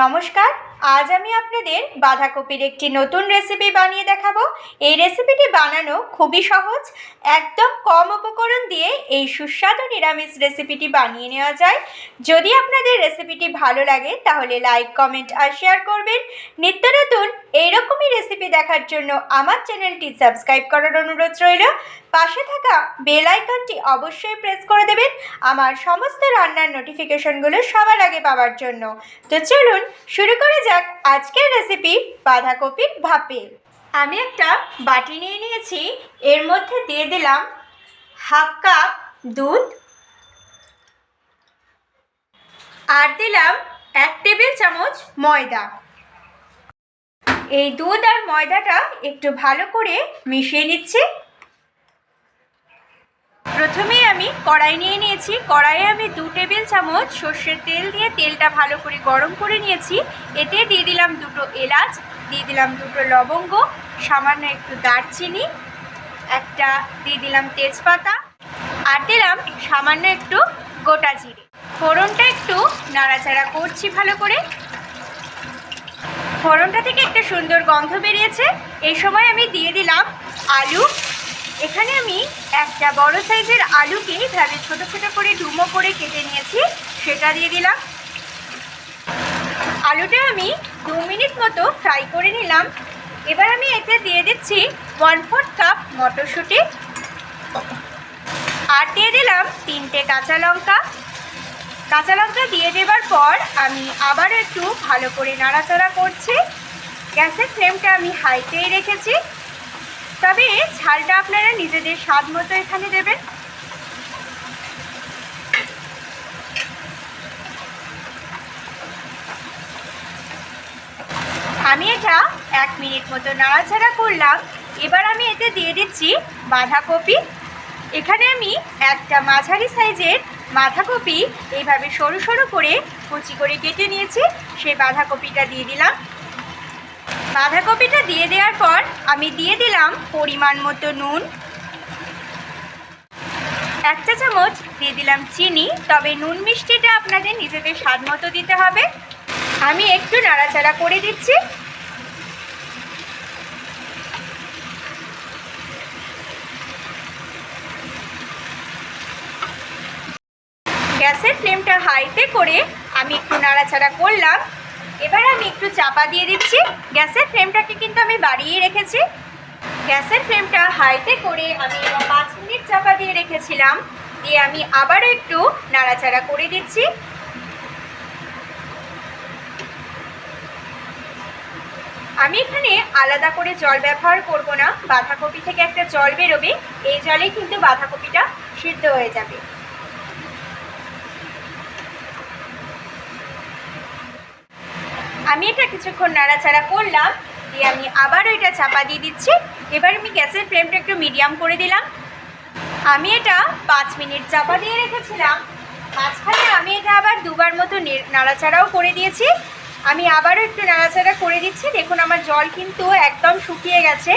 নমস্কার। আজ আমি আপনাদের বাঁধাকপির একটি নতুন রেসিপি বানিয়ে দেখাবো। এই রেসিপিটি বানানো খুবই সহজ। একদম কম উপকরণ দিয়ে এই সুস্বাদু নিরামিষ রেসিপিটি বানিয়ে নেওয়া যায়। যদি আপনাদের রেসিপিটি ভালো লাগে তাহলে লাইক, কমেন্ট আর শেয়ার করবেন। নিত্য নতুন এইরকমই রেসিপি দেখার জন্য আমার চ্যানেলটি সাবস্ক্রাইব করার অনুরোধ রইল। পাশে থাকা বেল আইকনটি অবশ্যই প্রেস করে দেবেন আমার সমস্ত রান্নার নোটিফিকেশনগুলো সবার আগে পাওয়ার জন্য। তো চলুন শুরু করা যাক আজকের রেসিপি বাঁধাকপির ভাপে। আমি একটা বাটি নিয়ে নিয়েছি, এর মধ্যে দিয়ে দিলাম হাফ কাপ দুধ আর দিলাম 1 টেবিল চামচ ময়দা। এই দুধ আর ময়দাটা একটু ভালো করে মিশিয়ে নিচ্ছি। প্রথমে আমি কড়াই নিয়ে নিয়েছি, কড়াইয়ে আমি 2 টেবিল চামচ সর্ষের তেল দিয়ে তেলটা ভালো করে গরম করে নিয়েছি। এতে দিয়ে দিলাম 2টো এলাচ, দিয়ে দিলাম 2টো লবঙ্গ, সামান্য একটু দারচিনি, একটা দিয়ে দিলাম তেজপাতা আর দিলাম সামান্য একটু গোটা জিরে। ফোড়নটা একটু নাড়াচাড়া করছি ভালো করে। ফোড়নটা থেকে একটা সুন্দর গন্ধ বেরিয়েছে। এই সময় আমি দিয়ে দিলাম আলু। এখানে আমি একটা বড় সাইজের আলুকে এইভাবে ছোট ছোট করে ডুমো করে কেটে নিয়েছি, সেটা দিয়ে দিলাম। আলুটা আমি 2 মিনিট মতো ফ্রাই করে নিলাম। এবার আমি এতে দিয়ে দিচ্ছি 1/4 কাপ মটরশুঁটি আর দিয়ে দিলাম 3টে কাঁচা লঙ্কা। কাঁচা লঙ্কা দিয়ে দেওয়ার পর আমি আবারও একটু ভালো করে নাড়াচাড়া করছি। গ্যাসের ফ্লেমটা আমি হাইতেই রেখেছি, তবে ঝালটা আপনারা নিজেদের স্বাদ মতো এখানে দেবেন। আমি এটা 1 মিনিট মতো নাড়াচাড়া করলাম। এবার আমি এতে দিয়ে দিচ্ছি বাঁধাকপি। এখানে আমি একটা মাঝারি সাইজের বাঁধাকপি এইভাবে সরু সরু করে কুচি করে কেটে নিয়েছি, সেই বাঁধাকপিটা দিয়ে দিলাম। বাঁধাকপিটা দিয়ে দেওয়ার পর আমি দিয়ে দিলাম পরিমাণ মতো নুন, 1 চা চামচ দিয়ে দিলাম চিনি, তবে নুন মিষ্টিটা আপনাদের নিজেদের স্বাদ মতো দিতে হবে। আমি একটু নাড়াচাড়া করে দিচ্ছি। গ্যাসের ফ্লেমটা হাইতে করে আমি একটু নাড়াচাড়া করলাম। এবার আমি একটু চাপা দিয়ে দিচ্ছি। গ্যাসের ফ্লেমটাকে কিন্তু আমি বাড়িয়ে রেখেছি। গ্যাসের ফ্লেমটা হাইতে করে আমি 5 মিনিট চাপা দিয়ে রেখেছিলাম, দিয়ে আমি আবারও একটু নাড়াচাড়া করে দিচ্ছি। আমি এখানে আলাদা করে জল ব্যবহার করব না, বাঁধাকপি থেকে একটা জল বেরোবে, এই জলেই কিন্তু বাঁধাকপিটা সিদ্ধ হয়ে যাবে। আমি এটা কিছুক্ষণ নাড়াচাড়া করলাম, দিয়ে আমি আবারও এটা চাপা দিয়ে দিচ্ছি। এবার আমি গ্যাসের ফ্লেমটা একটু মিডিয়াম করে দিলাম। আমি এটা 5 মিনিট চাপা দিয়ে রেখেছিলাম। মাঝখানে আমি এটা আবার 2বার মতো নাড়াচাড়াও করে দিয়েছি। আমি আবারও একটু নাড়াচাড়া করে দিচ্ছি। দেখুন আমার জল কিন্তু একদম শুকিয়ে গেছে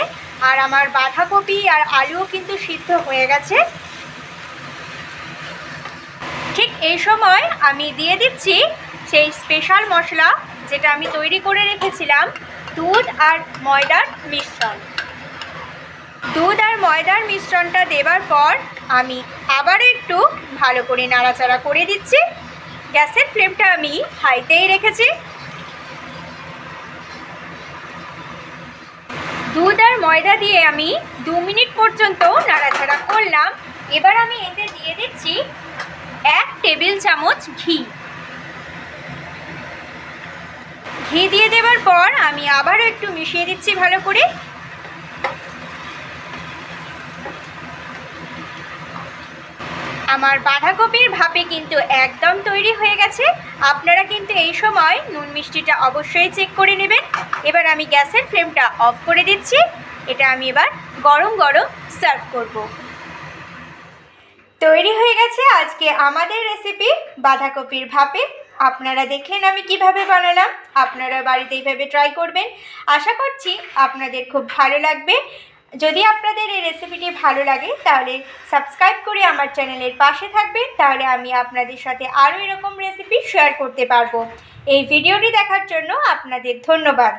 আর আমার বাঁধাকপি আর আলুও কিন্তু সিদ্ধ হয়ে গেছে। ঠিক এই সময় আমি দিয়ে দিচ্ছি সেই স্পেশাল মশলা যেটা আমি তৈরি করে রেখেছিলাম, দুধ আর ময়দার মিশ্রণ। দুধ আর ময়দার মিশ্রণটা দেওয়ার পর আমি আবারও একটু ভালো করে নাড়াচাড়া করে দিচ্ছি। গ্যাসের ফ্লেমটা আমি হাইতেই রেখেছি। দুধ আর ময়দা দিয়ে আমি 2 মিনিট পর্যন্ত নাড়াচাড়া করলাম। এবার আমি এতে দিয়ে দিচ্ছি 1 টেবিল চামচ ঘি। ঘি দিয়ে দেওয়ার পর আমি আবারও একটু মিশিয়ে দিচ্ছি ভালো করে। আমার বাঁধাকপির ভাপে কিন্তু একদম তৈরি হয়ে গেছে। আপনারা কিন্তু এই সময় নুন মিষ্টিটা অবশ্যই চেক করে নেবেন। এবার আমি গ্যাসের ফ্লেমটা অফ করে দিচ্ছি। এটা আমি এবার গরম গরম সার্ভ করব। তৈরি হয়ে গেছে আজকে আমাদের রেসিপি বাঁধাকপির ভাপে। আপনারা দেখেন আমি কিভাবে বানালাম, আপনারা বাড়িতে এইভাবে ট্রাই করবেন। আশা করছি আপনাদের খুব ভালো লাগবে। যদি আপনাদের এই রেসিপিটি ভালো লাগে তাহলে সাবস্ক্রাইব করে আমার চ্যানেলের পাশে থাকবেন, তাহলে আমি আপনাদের সাথে আরও এরকম রেসিপি শেয়ার করতে পারবো। এই ভিডিওটি দেখার জন্য আপনাদের ধন্যবাদ।